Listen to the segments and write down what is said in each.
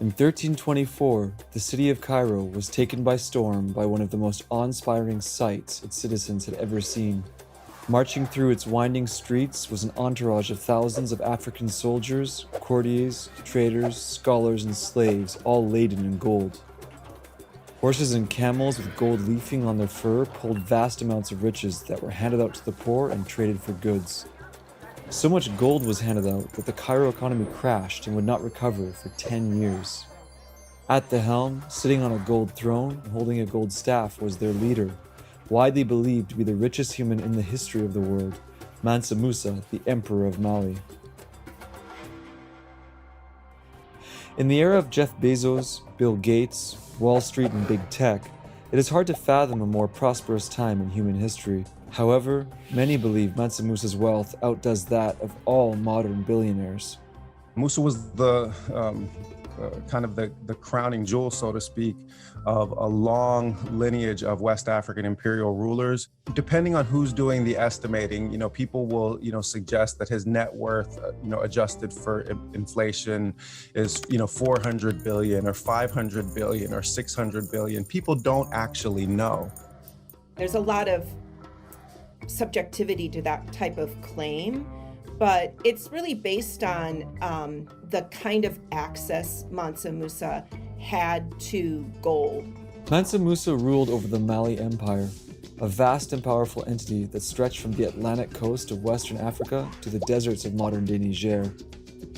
In 1324, the city of Cairo was taken by storm by one of the most awe-inspiring sights its citizens had ever seen. Marching through its winding streets was an entourage of thousands of African soldiers, courtiers, traders, scholars, and slaves, all laden in gold. Horses and camels with gold leafing on their fur pulled vast amounts of riches that were handed out to the poor and traded for goods. So much gold was handed out that the Cairo economy crashed and would not recover for 10 years. At the helm, sitting on a gold throne and holding a gold staff, was their leader, widely believed to be the richest human in the history of the world, Mansa Musa, the Emperor of Mali. In the era of Jeff Bezos, Bill Gates, Wall Street, and big tech, it is hard to fathom a more prosperous time in human history. However, many believe Mansa Musa's wealth outdoes that of all modern billionaires. Musa was the kind of the crowning jewel, so to speak, of a long lineage of West African imperial rulers. Depending on who's doing the estimating, people will, suggest that his net worth, adjusted for inflation is, 400 billion or 500 billion or 600 billion. People don't actually know. There's a lot of subjectivity to that type of claim, but it's really based on the kind of access Mansa Musa had to gold. Mansa Musa ruled over the Mali Empire, a vast and powerful entity that stretched from the Atlantic coast of Western Africa to the deserts of modern-day Niger.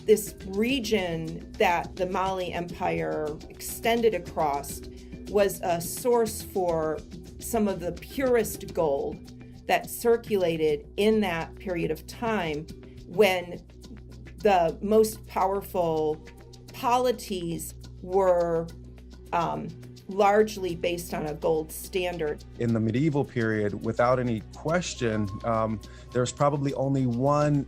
This region that the Mali Empire extended across was a source for some of the purest gold that circulated in that period of time when the most powerful polities were largely based on a gold standard. In the medieval period, without any question, there's probably only one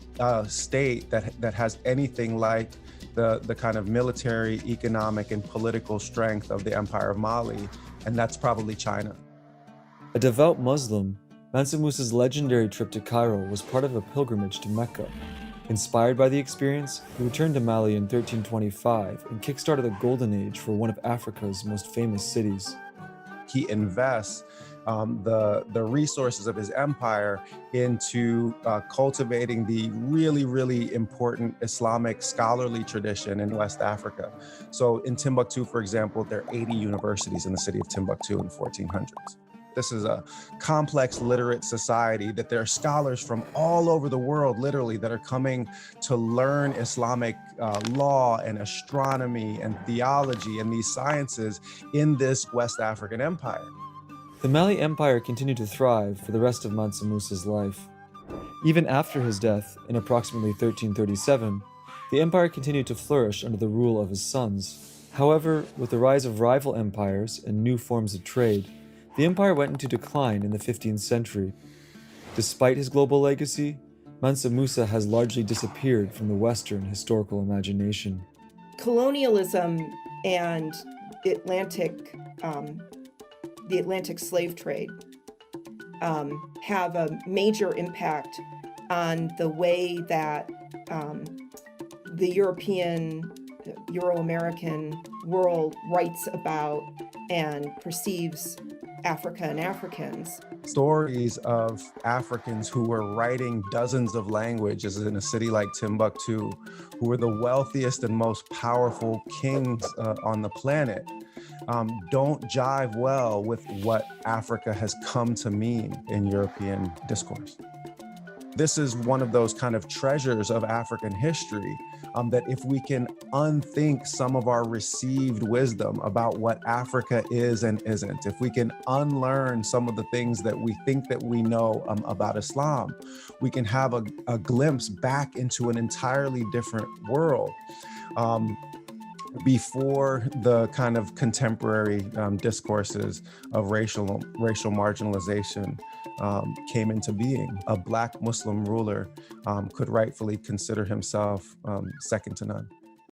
state that has anything like the kind of military, economic, and political strength of the Empire of Mali, and that's probably China. A devout Muslim, Mansa Musa's legendary trip to Cairo was part of a pilgrimage to Mecca. Inspired by the experience, he returned to Mali in 1325 and kickstarted a golden age for one of Africa's most famous cities. He invests the resources of his empire into cultivating the really, really important Islamic scholarly tradition in West Africa. So in Timbuktu, for example, there are 80 universities in the city of Timbuktu in the 1400s. This is a complex, literate society that there are scholars from all over the world, literally, that are coming to learn Islamic law and astronomy and theology and these sciences in this West African empire. The Mali Empire continued to thrive for the rest of Mansa Musa's life. Even after his death in approximately 1337, the empire continued to flourish under the rule of his sons. However, with the rise of rival empires and new forms of trade, the empire went into decline in the 15th century. Despite his global legacy, Mansa Musa has largely disappeared from the Western historical imagination. Colonialism and the Atlantic slave trade have a major impact on the way that the Euro-American world writes about and perceives Africa and Africans. Stories of Africans who were writing dozens of languages in a city like Timbuktu, who were the wealthiest and most powerful kings on the planet, don't jive well with what Africa has come to mean in European discourse. This is one of those kind of treasures of African history that if we can unthink some of our received wisdom about what Africa is and isn't, if we can unlearn some of the things that we think that we know about Islam, we can have a glimpse back into an entirely different world. Before the kind of contemporary discourses of racial marginalization came into being, a Black Muslim ruler could rightfully consider himself second to none.